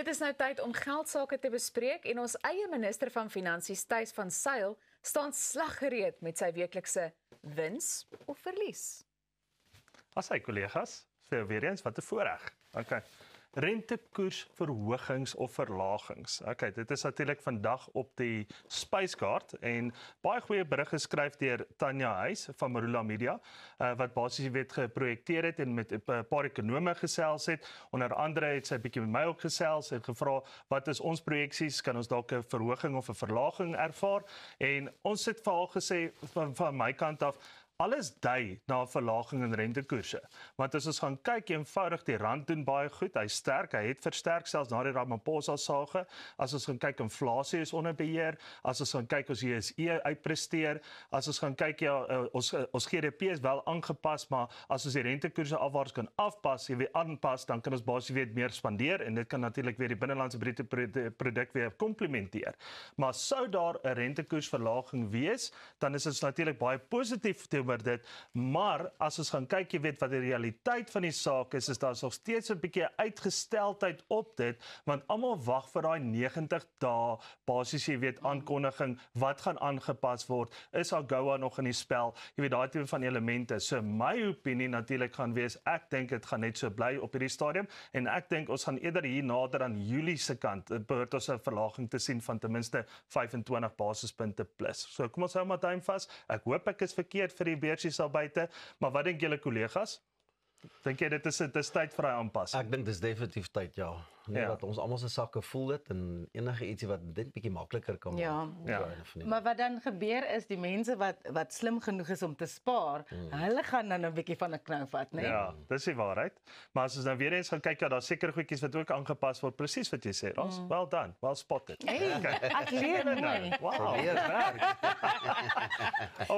Dit is nou tyd om geldsake te bespreek en ons eie minister van Finansies, Thys van Sail, staan slaggereed met sy weeklikse wins of verlies. As hy kollegas, vir weer eens wat 'n voorreg. Okay. Rentekoersverhogings of verlagings. Okay, dit is natuurlik vandag op die spyskaart en baie goeie berig geskryf deur Tanya Huys van Marula Media, wat basies weet geprojekteer het en met 'n paar ekonome gesels het. Onder andere het sy 'n bietjie met my ook gesels en gevra wat is ons projeksies, kan ons dalk 'n verhoging of 'n verlaging ervaar? En ons het vir haar gesê van my kant af, alles dui na 'n verlaging in rentekoerse. Want as ons gaan kyk, eenvoudig die rand doen baie goed. Hy's sterk, hy het versterk selfs na die Ramaphosa sage. As ons gaan kyk, inflasie is onder beheer. As ons gaan kyk, ons JSE uitpresteer. As ons gaan kyk, ja, ons GDP is wel aangepas, maar as ons die rentekoerse afwaarts kan afpas, jy weet aanpas, dan kan ons basies weer meer spandeer en dit kan natuurlik weer die binnelandse bruto produk weer komplementeer. Maar sou daar 'n rentekoersverlaging wees, dan is ons natuurlik baie positief oor dit, maar as ons gaan kyk, jy weet wat die realiteit van die saak is daar nog steeds 'n bietjie uitgesteldheid op dit, want almal wag vir daai 90 dae basies, jy weet, aankondiging, wat gaan aangepas word, is AGOA nog in die spel, jy weet, daai tipe van elemente. So my opinie natuurlik gaan wees, ek dink dit gaan net so bly op hierdie stadium, en ek dink ons gaan eerder hier nader aan Julie se kant, behoort ons 'n verlaging te sien van ten minste 25 basispunte plus. So kom ons hou maar duim vas, ek hoop ek is verkeerd vir die beursies al buite, maar wat dink julle kollegas? Dink jy dit is tyd vir 'n aanpassing? Ek dink dis definitief tyd, ja. Nee, dat ons almal se sakke voel dit en enige ietsie wat dit bietjie makliker kan maak. Maar wat dan gebeur is die mense wat slim genoeg is om te spaar, hulle gaan dan 'n bietjie van 'n knou vat, né? Ja, dis die waarheid. Maar as ons nou weer eens gaan kyk, ja, daar's seker goedjies wat ook aangepas word, presies wat jy sê. Ons well done, well spotted. Hey, ek leer mooi. Wow.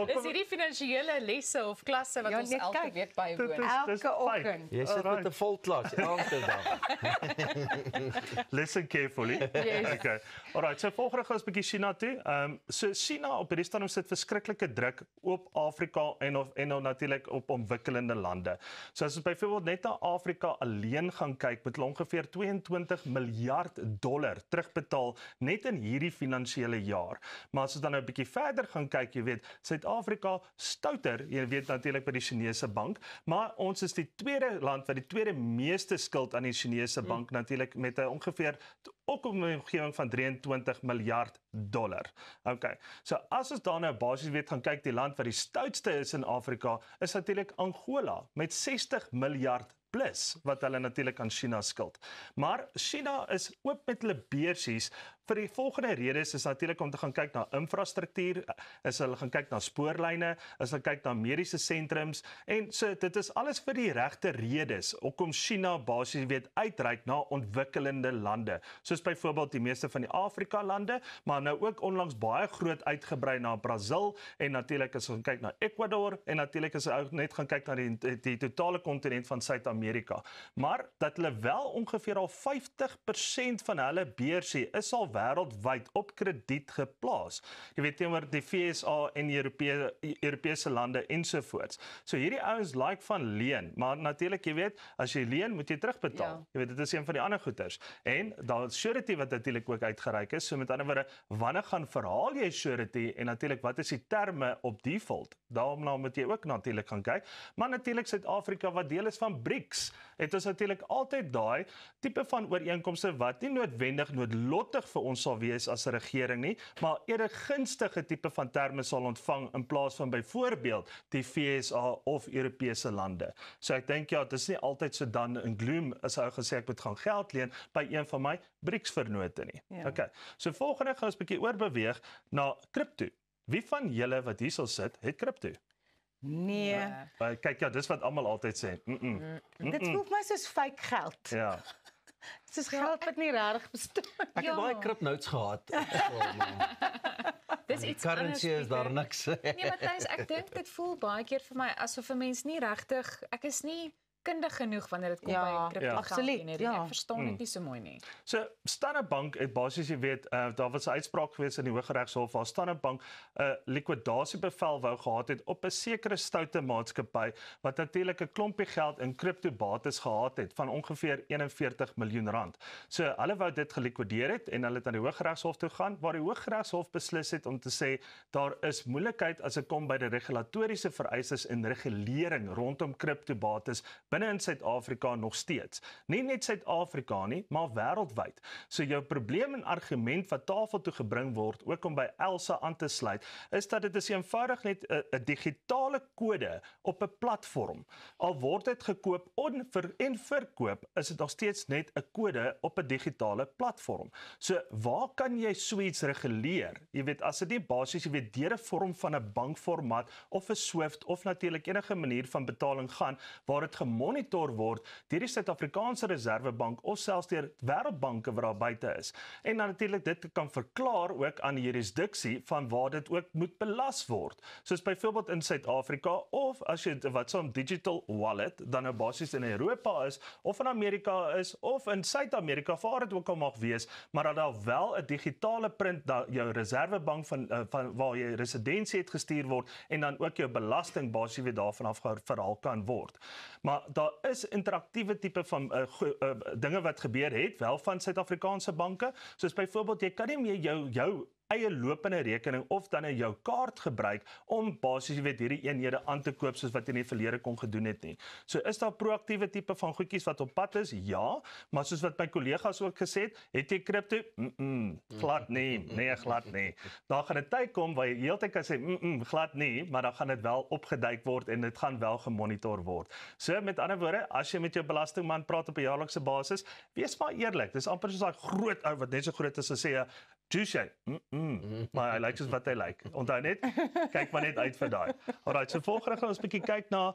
Is hierdie finansiële lesse of klasse wat ons elke week bywoon? Elke oggend. Jy sit met 'n vol klas elke dag. Listen carefully. Yes. Okay. Alright, so volgende gaan ons 'n bietjie China toe. So China op hierdie stadium sit verskriklike druk op Afrika en natuurlik op ontwikkelende lande. So as ons byvoorbeeld net na Afrika alleen gaan kyk, met ongeveer $22 miljard terugbetaal net in hierdie finansiële jaar. Maar as ons dan nou 'n bietjie verder gaan kyk, jy weet, Suid-Afrika stouter, jy weet natuurlik by die Chinese bank, maar ons is die tweede land wat die tweede meeste skuld aan die Chinese bank natuurlik met 'n ongeveer ook op 'n omgewing van $23 miljard. Okay. So as ons dan nou basies weet gaan kyk, die land wat die stoutste is in Afrika is natuurlik Angola met 60 miljard plus wat hulle natuurlik aan China skuld. Maar China is oop met hulle beursies vir die volgende redes is natuurlik om te gaan kyk na infrastruktuur, is hulle gaan kyk na spoorlyne, is hulle kyk na mediese sentrums en so dit is alles vir die regte redes hoekom China basies weet uitreik na ontwikkelende lande, soos byvoorbeeld die meeste van die Afrika lande, maar nou ook onlangs baie groot uitgebrei na Brazil en natuurlik as ons kyk na Ecuador en natuurlik as ons net gaan kyk na die totale kontinent van Suid-Amerika. Maar dat hulle wel ongeveer al 50% van hulle beursie is al wêreldwyd op krediet geplaas. Jy weet teenoor die VSA en Europese lande ensovoorts. So hierdie ouens like van leen, maar natuurlik jy weet, as jy leen moet jy terugbetaal. Ja. Jy weet dit is een van die ander goeders. En daar surety wat natuurlik ook uitgereik is. So met ander woorde, wanneer gaan verhaal jy surety en natuurlik wat is die terme op default? Daarom moet jy ook natuurlik gaan kyk. Maar natuurlik Suid-Afrika wat deel is van BRICS, het ons natuurlik altyd daai tipe van ooreenkomste wat nie noodwendig noodlottig vir ons sal wees as 'n regering nie, maar eerder gunstige tipe van terme sal ontvang in plaas van byvoorbeeld die VSA of Europese lande. So ek dink ja, dit is nie altyd so dan in gloom as ou gesê ek moet gaan geld leen by een van my BRICS vennote nie. Ja. Okay. So volgende gaan ons 'n bietjie oorbeweeg na kripto. Wie van julle wat hier sal sit, het kripto? Nee. Kyk ja, dis wat almal altyd sê. Dit voel vir my soos fake geld. Ja. Dit is geld wat nie regtig bestaan. Ek het baie kripnotes gehad. Dis iets currency is daar niks. Nee, Matthys, ek dink dit voel baie keer vir my asof 'n mens nie regtig, ek is nie kundig genoeg wanneer dit kom Ja, by kripto ja. absoluut, ja. Ek verstaan dit nie so mooi nie. So Standard Bank het basies, jy weet, daar was 'n uitspraak gewees in die Hooggeregshof waar Standard Bank 'n likwidasiebevel wou gehad het op 'n sekere stoute maatskappy wat natuurlik 'n klompie geld in kriptobates gehad het van ongeveer 41 miljoen rand. So hulle wou dit gelikwideer het en hulle het aan die Hooggeregshof toe gaan waar die Hooggeregshof beslis het om te sê daar is moeilikheid as dit kom by die regulatoriese vereistes en regulering rondom kriptobates binne in Suid-Afrika nog steeds. Nie net Suid-Afrika nie, maar wêreldwyd. So jou probleem en argument wat tafel toe gebring word, ook om by Elsa aan te sluit, is dat dit is eenvoudig net 'n digitale kode op 'n platform. Al word dit gekoop en verkoop, is dit nog steeds net 'n kode op 'n digitale platform. So waar kan jy so iets reguleer? Jy weet, as dit nie basies, jy weet, deur 'n vorm van 'n bankformaat of 'n SWIFT of natuurlik enige manier van betaling gaan waar dit gemonitor word deur die Suid-Afrikaanse Reserwebank of selfs deur wêreldbanke wat daar buite is. En dan natuurlik dit kan verklaar ook aan die jurisdiksie van waar dit ook moet belas word. Soos byvoorbeeld in Suid-Afrika of as jy wat so 'n digital wallet dan nou basies in Europa is of in Amerika is of in Suid-Amerika, waar dit ook al mag wees, maar dat daar wel 'n digitale print dat jou Reserwebank van waar jy residensie het gestuur word en dan ook jou belasting basies weer daarvan af verhaal kan word. Maar daar is interaktiewe tipe van dinge wat gebeur het wel van Suid-Afrikaanse banke, soos byvoorbeeld jy kan nie meer jou eie lopende rekening of dan jou kaart gebruik om basies jy weet hierdie eenhede aan te koop soos wat jy in die verlede kon gedoen het nie. So is daar proaktiewe tipe van goedjies wat op pad is? Ja, maar soos wat my kollegas ook gesê het jy kripto? Glad nee, glad nee. Daar gaan 'n tyd kom waar jy heeltyd kan sê glad nee, maar dan gaan dit wel opgeduik word en dit gaan wel gemonitor word. So met ander woorde, as jy met jou belastingman praat op 'n jaarlikse basis, wees maar eerlik. Dis amper soos daai groot ou wat net so groot is as sê Juicy, maar hy lyk soos wat hy lyk. Onthou net, kyk maar net uit vir daai. Alright, so volgende gaan ons bietjie kyk na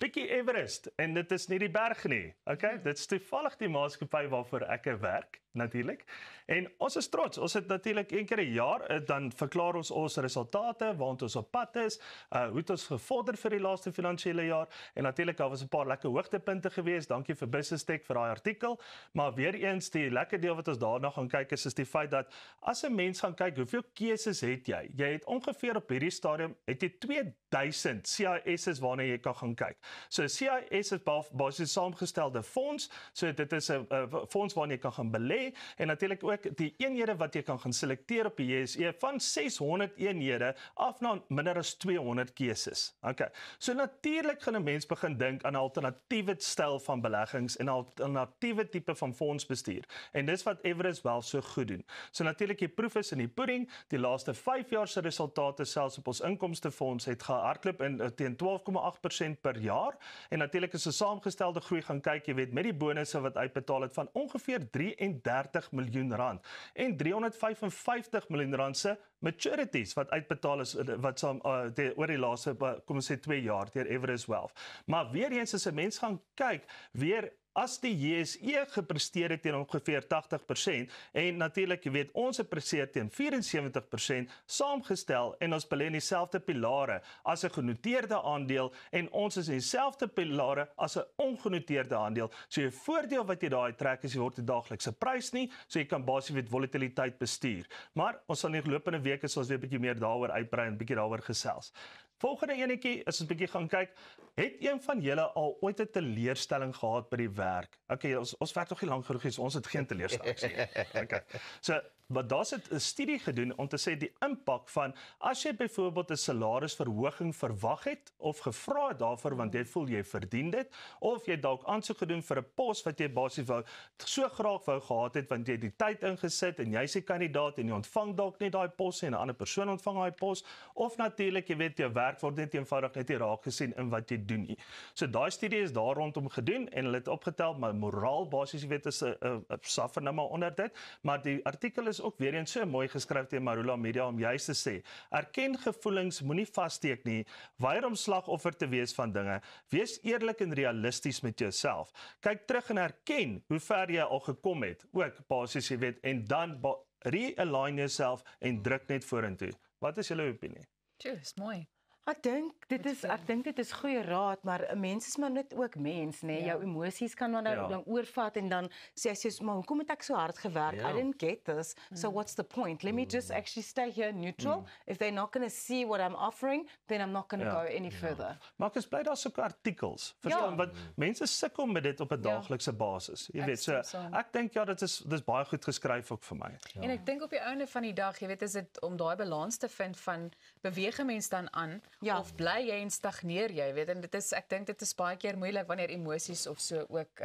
bietjie Everest en dit is nie die berg nie. Okay, dit is toevallig die maatskappy waarvoor ek werk, natuurlik. En ons is trots. Ons het natuurlik een keer 'n jaar dan verklaar ons resultate, waant ons op pad is, hoe het ons gevorder vir die laaste finansiële jaar en natuurlik daar was 'n paar lekker hoogtepunte geweest. Dankie vir Business Tech vir daai artikel. Maar weer eens die lekker deel wat ons daarna gaan kyk is die feit dat as 'n mens gaan kyk hoeveel keuses het jy? Jy het ongeveer op hierdie stadium het jy 2000 CIS's waarna jy kan gaan kyk. So CIS is basies saamgestelde fonds. So dit is 'n fonds waarna jy kan gaan belê en natuurlik ook die eenhede wat jy kan gaan selekteer op die JSE van 600 eenhede af na minder as 200 keuses. Okay. So natuurlik gaan 'n mens begin dink aan 'n alternatiewe styl van beleggings en 'n alternatiewe tipe van fondsbestuur. En dis wat Everest wel so goed doen. So natuurlik die proef is in die pudding. Die laaste 5 jaar se resultate selfs op ons inkomstefonds het gehardloop teen 12,8% per jaar. En natuurlik is 'n saamgestelde groei gaan kyk, jy weet, met die bonusse wat uitbetaal het van ongeveer 33 miljoen rand en 355 miljoen rand se maturities wat uitbetaal is wat saam oor die laaste kom ons sê 2 jaar deur Everest Wealth. Maar weer eens as 'n mens gaan kyk, weer as die JSE gepresteer het teen ongeveer 80% en natuurlik jy weet ons het presteer teen 74% saamgestel en ons belê in dieselfde pilare as 'n genoteerde aandeel en ons is in dieselfde pilare as 'n ongenoteerde aandeel. So jy voordeel wat jy daai trek is jy word die daaglikse prys nie, so jy kan basies met volatiliteit bestuur. Maar ons sal in die lopende weke soos weer 'n bietjie meer daaroor uitbrei en bietjie daaroor gesels. Volgende enetjie is ons bietjie gaan kyk, het een van julle al ooit 'n teleurstelling gehad by die werk? Okay, ons werk nog nie lank genoeg, so ons het geen teleurstellings nie. Okay. So, maar daar's 'n studie gedoen om te sê die impak van as jy byvoorbeeld 'n salarisverhoging verwag het of gevra het daarvoor want jy voel jy verdien dit of jy dalk aansoek gedoen vir 'n pos wat jy basies so graag wou gehad het want jy het die tyd ingesit en jy's die kandidaat en jy ontvang dalk nie daai pos en 'n ander persoon ontvang daai pos of natuurlik jy weet jou werk word net eenvoudig net nie raak gesien in wat jy doen nie. So daai studie is daar rondom gedoen en hulle het opgetel maar moraal basies jy weet is 'n suffer nou maar onder dit, maar die artikel is ook weer eens so mooi geskryf deur Marula Media om juist te sê, erken gevoelings, moenie vassteek nie, weier om slagoffer te wees van dinge, wees eerlik en realisties met jouself, kyk terug en erken hoe ver jy al gekom het, ook basies jy weet, en dan realign jouself en druk net vorentoe. Wat is julle opinie? Tjoe, is mooi. Ek dink dit is goeie raad, maar 'n mens is maar net ook mens, nê? Ja. Jou emosies kan maar nou dan oorvat en dan sê jy soos, maar hoekom het ek so hard gewerk? I didn't get this. So what's the point? Let me just actually stay here neutral. If they're not going to see what I'm offering, then I'm not going to go any further. Maar ek is bly daar's sulke artikels. Verstaan, want mense sukkel met dit op 'n daaglikse basis. Jy weet, so ek dink dis baie goed geskryf ook vir my. En ek dink op die einde van die dag, jy weet, is dit om daai balans te vind van beweeg 'n mens dan aan of bly jy en stagneer jy, weet, en ek dink dit is baie keer moeilik wanneer emosies of so ook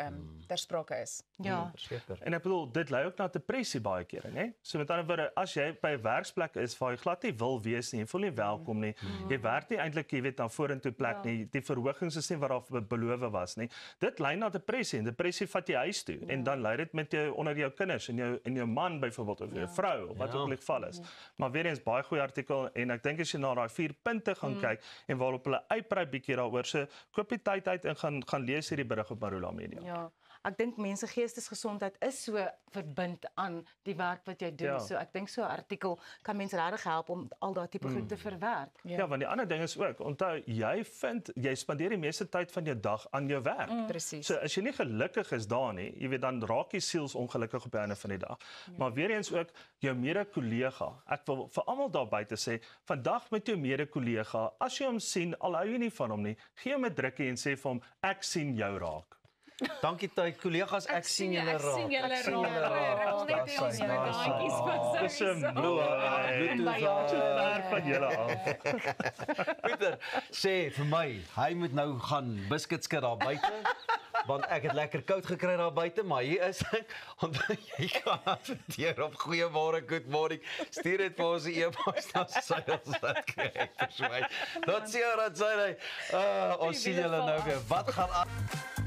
ter sprake is. Ja. Verseker. En ek bedoel, dit lei ook na depressie baie kere, né? So met ander woorde, as jy by 'n werksplek is waar jy glad nie wil wees nie, jy voel nie welkom nie, jy werk nie eintlik, jy weet, na vorentoe plek nie, die verhogings is nie wat daar beloof was nie. Dit lei na depressie en depressie vat jy huis toe en dan lei dit met jou onder jou kinders en jou man byvoorbeeld of jou vrou of wat ook al die geval is. Maar weer eens baie goeie artikel en ek dink as jy na daai 4 punte gaan kyk en waarop hulle uitbrei bietjie daaroor, so koop die tyd uit en gaan lees hierdie berig op Marula Media. Ja. Ek dink mense geestesgesondheid is so verbind aan die werk wat jy doen. Ja. So ek dink so 'n artikel kan mense regtig help om al daai tipe goed te verwerk. Ja, want die ander ding is ook, onthou, jy spandeer die meeste tyd van jou dag aan jou werk. Presies. So as jy nie gelukkig is daar nie, jy weet, dan raak jy sielsongelukkig op die einde van die dag. Maar weer eens ook jou mede-kollega. Ek wil vir almal daar buite sê, vandag met jou mede-kollega, as jy hom sien, al hou jy nie van hom nie, gee hom 'n drukkie en sê vir hom, ek sien jou raak. Dankie tyd kollegas, ek sien julle raak. Ek sien julle raak. Ek wil net hê ons moet daadjies van Dis 'n ver van julle af. Pieter sê vir my, hy moet nou gaan biskitskit daar buite. Want ek het lekker koud gekry daar buite, maar hier is ek. Onthou jy kan adverteer op goeiemôre, good morning. Stuur dit vir ons e-pos dan sê ons dit kry. Tot sien ons sien julle nou weer. Wat gaan aan?